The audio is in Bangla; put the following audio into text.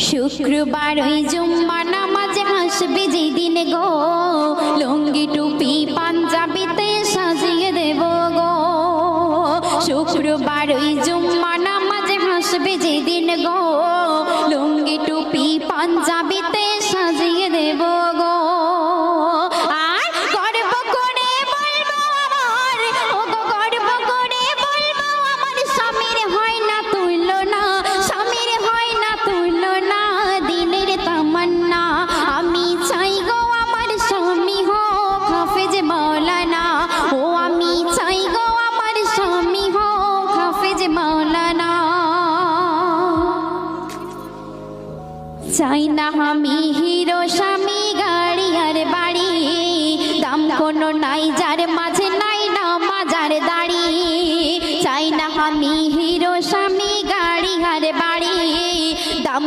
শুক্রবার ওই জুম্মা নামাজে হাসবে যেদিন গো, লুঙ্গি টুপি পাঞ্জাবিতে সাজিয়ে দেব গো। শুক্রবার ওই জুম্মা নামাজে হাসবে যেদিন গো, লুঙ্গি টুপি পাঞ্জাবিতে সাজিয়ে দেব গো। আর গর্ব করে বলবো আমার, ও গো গর্ব করে বলবো আমার স্বামীর হয় না তুলনা, স্বামীর হয় না তুলনা, দিলের তামান্না আমি চাই গো আমার স্বামী হোক হাফেজ মাওলানা। ও আমি চাই গো আমার স্বামী হোক হাফেজ মাওলানা। চাই না আমি হিরো স্বামী গাড়ি আর বাড়ি, দাম কোনো নাই।